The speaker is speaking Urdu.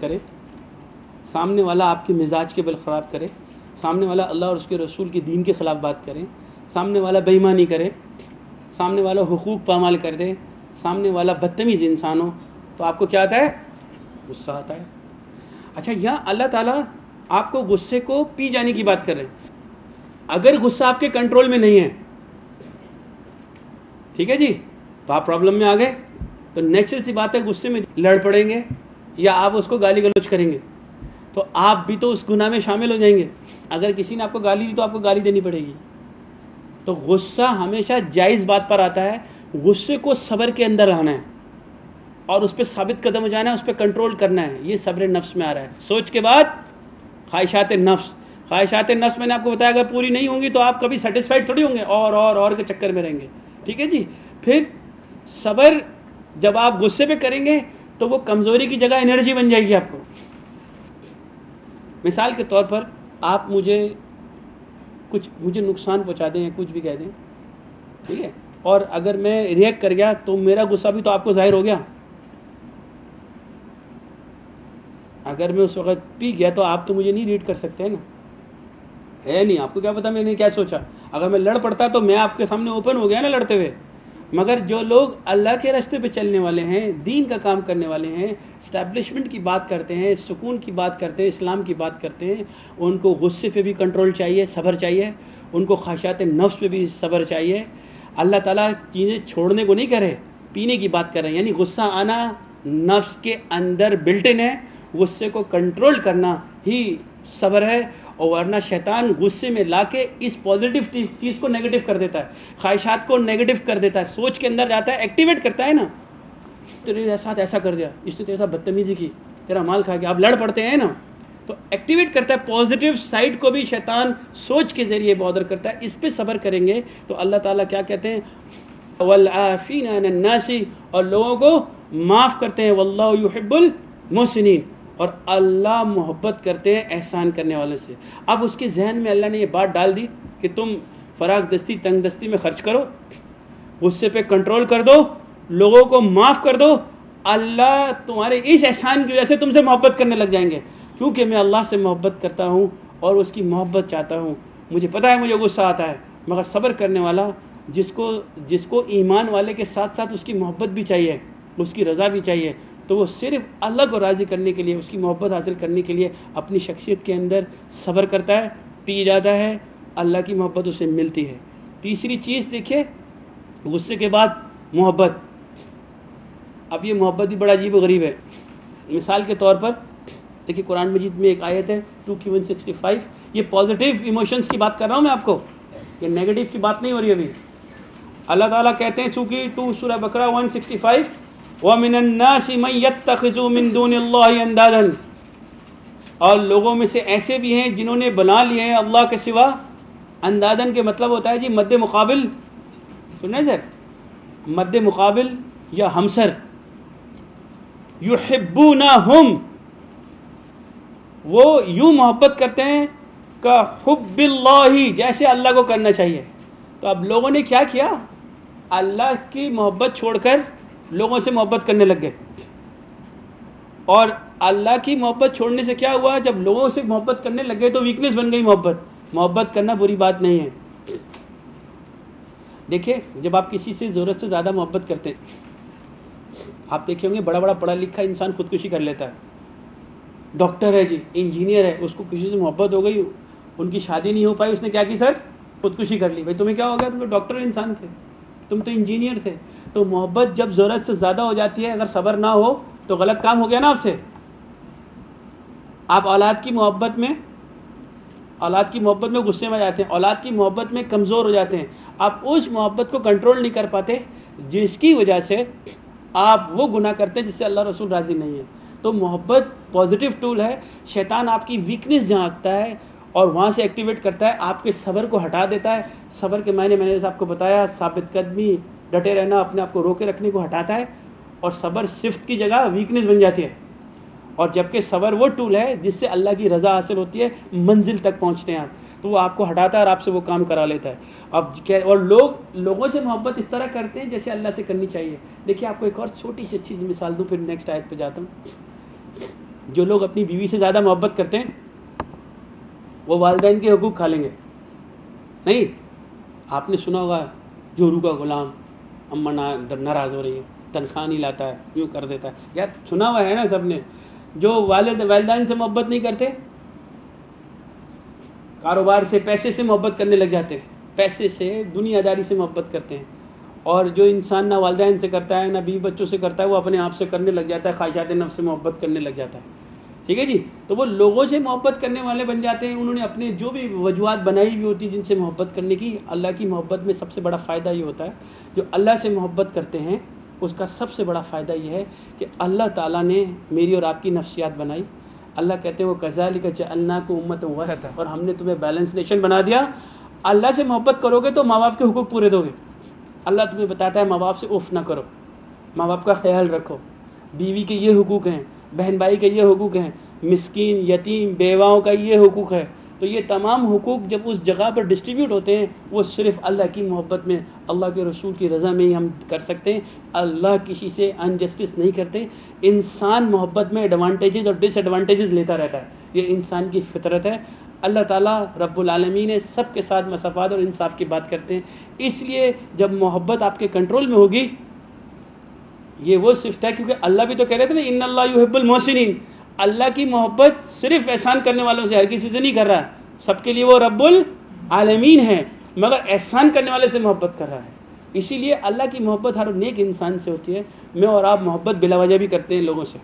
کرے, سامنے والا آپ کے مزاج کے بل خراب کرے, سامنے والا اللہ اور اس کے رسول کے دین کے خلاف بات کرے, سامنے والا بے ایمانی کرے, سامنے والا حقوق پامال کر دے, سامنے والا بدتمیز انسان ہو, تو آپ کو کیا آتا ہے؟ غصہ آتا ہے. اچھا, یہاں اللہ تعالیٰ آپ کو غصے کو پی جانے کی بات کر رہے ہیں. اگر غصہ آپ کے کنٹرول میں نہیں ہے, ٹھیک ہے جی, تو آپ پرابلم میں آ گئے. تو نیچرل سی بات ہے, غصے میں لڑ پڑیں گے یا آپ اس کو گالی گلوچ کریں گے, تو آپ بھی تو اس گناہ میں شامل ہو جائیں گے. اگر کسی نے آپ کو گالی دی تو آپ کو گالی دینی پڑے گی. تو غصہ ہمیشہ جائز بات پر آتا ہے. غصے کو صبر کے اندر لانا ہے اور اس پہ ثابت قدم ہو جانا ہے, اس پہ کنٹرول کرنا ہے. یہ صبر نفس میں آ رہا ہے. سوچ کے بعد خواہشات نفس. خواہشات نفس میں نے آپ کو بتایا اگر پوری نہیں ہوں گی تو آپ کبھی سیٹسفائڈ تھوڑی ہوں گے, اور کے چکر میں رہیں گے. ٹھیک ہے جی. پھر صبر جب آپ غصے پہ کریں گے تو وہ کمزوری کی جگہ انرجی بن جائے گی آپ کو. مثال کے طور پر آپ مجھے نقصان پہنچا دیں یا کچھ بھی کہہ دیں, ٹھیک ہے, اور اگر میں ریئیکٹ کر گیا تو میرا غصہ بھی تو آپ کو ظاہر ہو گیا. اگر میں اس وقت پی گیا تو آپ تو مجھے نہیں ریڈ کر سکتے ہیں نا, ہے نہیں. آپ کو کیا پتا میں نے کیا سوچا. اگر میں لڑ پڑتا تو میں آپ کے سامنے اوپن ہو گیا نا لڑتے ہوئے. مگر جو لوگ اللہ کے راستے پہ چلنے والے ہیں, دین کا کام کرنے والے ہیں, اسٹیبلشمنٹ کی بات کرتے ہیں, سکون کی بات کرتے ہیں, اسلام کی بات کرتے ہیں, ان کو غصے پہ بھی کنٹرول چاہیے, صبر چاہیے. ان کو خواہشات نفس پہ بھی صبر چاہیے. اللہ تعالیٰ چیزیں چھوڑنے کو نہیں کہہ رہے, پینے کی بات کر رہے ہیں. یعنی غصہ آنا نفس کے اندر بلٹ ان ہے, غصے کو کنٹرول کرنا ہی صبر ہے. اور ورنہ شیطان غصے میں لا کے اس پازیٹیو چیز کو نیگیٹو کر دیتا ہے, خواہشات کو نیگیٹو کر دیتا ہے, سوچ کے اندر جاتا ہے, ایکٹیویٹ کرتا ہے نا. تیرے ساتھ ایسا کر دیا, اس نے تیرے ساتھ بدتمیزی کی, تیرا مال کھا گیا, آپ لڑ پڑتے ہیں نا, تو ایکٹیویٹ کرتا ہے. پازیٹیو سائڈ کو بھی شیطان سوچ کے ذریعے بادر کرتا ہے. اس پہ صبر کریں گے تو اللہ تعالیٰ کیا کہتے ہیں, والعافین عن الناس, اور لوگوں کو معاف کرتے ہیں. واللہ یحب المحسنین, اور اللہ محبت کرتے ہیں احسان کرنے والوں سے. اب اس کے ذہن میں اللہ نے یہ بات ڈال دی کہ تم فراغ دستی تنگ دستی میں خرچ کرو, غصے پہ کنٹرول کر دو, لوگوں کو معاف کر دو. اللہ تمہارے اس احسان کی وجہ سے تم سے محبت کرنے لگ جائیں گے, کیونکہ میں اللہ سے محبت کرتا ہوں اور اس کی محبت چاہتا ہوں. مجھے پتہ ہے مجھے غصہ آتا ہے, مگر صبر کرنے والا جس کو ایمان والے کے ساتھ ساتھ اس کی محبت بھی چاہیے, اس کی رضا بھی چاہیے, تو وہ صرف اللہ کو راضی کرنے کے لیے, اس کی محبت حاصل کرنے کے لیے اپنی شخصیت کے اندر صبر کرتا ہے, پی جاتا ہے, اللہ کی محبت اسے ملتی ہے. تیسری چیز دیکھیے, غصے کے بعد محبت. اب یہ محبت بھی بڑا عجیب و غریب ہے. مثال کے طور پر دیکھیے قرآن مجید میں ایک آیت ہے 2:165, یہ پازیٹیو ایموشنز کی بات کر رہا ہوں میں آپ کو, یہ نیگیٹو کی بات نہیں ہو رہی ابھی. اللہ تعالیٰ کہتے ہیں سورہ بقرہ 165, وَمِنَ النَّاسِ مَن يَتَّخِذُ مِن دُونِ اللَّهِ اندادا, اور لوگوں میں سے ایسے بھی ہیں جنہوں نے بنا لیے ہیں اللہ کے سوا. اندادن کے مطلب ہوتا ہے جی مد مقابل, سنیں سر, مد مقابل یا ہمسر. یحبونہم, وہ یوں محبت کرتے ہیں کہ حب اللہ, جیسے اللہ کو کرنا چاہیے. تو اب لوگوں نے کیا کیا, اللہ کی محبت چھوڑ کر لوگوں سے محبت کرنے لگ گئے. اور اللہ کی محبت چھوڑنے سے کیا ہوا, جب لوگوں سے محبت کرنے لگ گئے تو ویکنس بن گئی محبت. محبت کرنا بری بات نہیں ہے. دیکھیں جب آپ کسی سے ضرورت سے زیادہ محبت کرتے ہیں, آپ دیکھیں گے بڑا بڑا پڑھا لکھا انسان خودکشی کر لیتا ہے. ڈاکٹر ہے جی, انجینئر ہے, اس کو کسی سے محبت ہو گئی, ان کی شادی نہیں ہو پائی, اس نے کیا کی سر, خودکشی کر لی. بھائی تمہیں کیا ہو گیا, تم تو ڈاکٹر انسان تھے, تم تو انجینئر تھے. تو محبت جب ضرورت سے زیادہ ہو جاتی ہے, اگر صبر نہ ہو تو غلط کام ہو گیا نا آپ سے. آپ اولاد کی محبت میں غصے میں جاتے ہیں, اولاد کی محبت میں کمزور ہو جاتے ہیں. آپ اس محبت کو کنٹرول نہیں کر پاتے جس کی وجہ سے آپ وہ گناہ کرتے ہیں جس سے اللہ رسول راضی نہیں ہے. تو محبت پازیٹیو ٹول ہے. شیطان آپ کی ویکنس جھانکتا ہے اور وہاں سے ایکٹیویٹ کرتا ہے, آپ کے صبر کو ہٹا دیتا ہے. صبر کے معنی میں نے آپ کو بتایا, ثابت قدمی, ڈٹے رہنا, اپنے آپ کو روکے رکھنے کو ہٹاتا ہے. اور صبر صفت کی جگہ ویکنس بن جاتی ہے. اور جبکہ صبر وہ ٹول ہے جس سے اللہ کی رضا حاصل ہوتی ہے, منزل تک پہنچتے ہیں آپ, تو وہ آپ کو ہٹاتا ہے اور آپ سے وہ کام کرا لیتا ہے. اب اور لوگوں سے محبت اس طرح کرتے ہیں جیسے اللہ سے کرنی چاہیے. دیکھیے آپ کو ایک اور چھوٹی سی اچھی مثال دوں, پھر نیکسٹ آیت پہ جاتا ہوں. جو لوگ اپنی بیوی سے زیادہ محبت کرتے ہیں وہ والدین کے حقوق کھا لیں گے. نہیں آپ نے سنا ہوگا جورو کا غلام، اماں ناراض ہو رہی ہے، تنخواہ نہیں لاتا ہے، یوں کر دیتا ہے. یار سنا ہوا ہے نا سب نے. جو والدین سے محبت نہیں کرتے کاروبار سے، پیسے سے محبت کرنے لگ جاتے ہیں، پیسے سے، دنیا داری سے محبت کرتے ہیں. اور جو انسان نہ والدین سے کرتا ہے نہ بیوی بچوں سے کرتا ہے وہ اپنے آپ سے کرنے لگ جاتا ہے، خواہشات نفس سے محبت کرنے لگ جاتا ہے. ٹھیک ہے جی. تو وہ لوگوں سے محبت کرنے والے بن جاتے ہیں. انہوں نے اپنے جو بھی وجوہات بنائی ہوئی ہوتی ہیں جن سے محبت کرنے کی. اللہ کی محبت میں سب سے بڑا فائدہ یہ ہوتا ہے، جو اللہ سے محبت کرتے ہیں اس کا سب سے بڑا فائدہ یہ ہے کہ اللہ تعالیٰ نے میری اور آپ کی نفسیات بنائی. اللہ کہتے ہیں وہ کذالک جعلناکم امۃ وسطا، اور ہم نے تمہیں بیلنس نیشن بنا دیا. اللہ سے محبت کرو گے تو ماں باپ کے حقوق پورے دو گے. اللہ تمہیں بتاتا ہے ماں باپ سے اف نہ کرو، ماں باپ کا خیال رکھو، بیوی کے یہ حقوق ہیں، بہن بھائی کے یہ حقوق ہیں، مسکین یتیم بیواؤں کا یہ حقوق ہے. تو یہ تمام حقوق جب اس جگہ پر ڈسٹریبیوٹ ہوتے ہیں وہ صرف اللہ کی محبت میں، اللہ کے رسول کی رضا میں ہی ہم کر سکتے ہیں. اللہ کسی سے انجسٹس نہیں کرتے. انسان محبت میں ایڈوانٹیجز اور ڈس ایڈوانٹیجز لیتا رہتا ہے، یہ انسان کی فطرت ہے. اللہ تعالیٰ رب العالمین نے سب کے ساتھ مساوات اور انصاف کی بات کرتے ہیں. اس لیے جب محبت آپ کے کنٹرول میں ہوگی، یہ وہ صفت ہے کیونکہ اللہ بھی تو کہہ رہے تھے نا ان اللہ یحب المحسنین. اللہ کی محبت صرف احسان کرنے والوں سے، ہر کسی سے نہیں کر رہا. سب کے لیے وہ رب العالمین ہے، مگر احسان کرنے والے سے محبت کر رہا ہے. اسی لیے اللہ کی محبت ہر نیک انسان سے ہوتی ہے. میں اور آپ محبت بلا وجہ بھی کرتے ہیں لوگوں سے.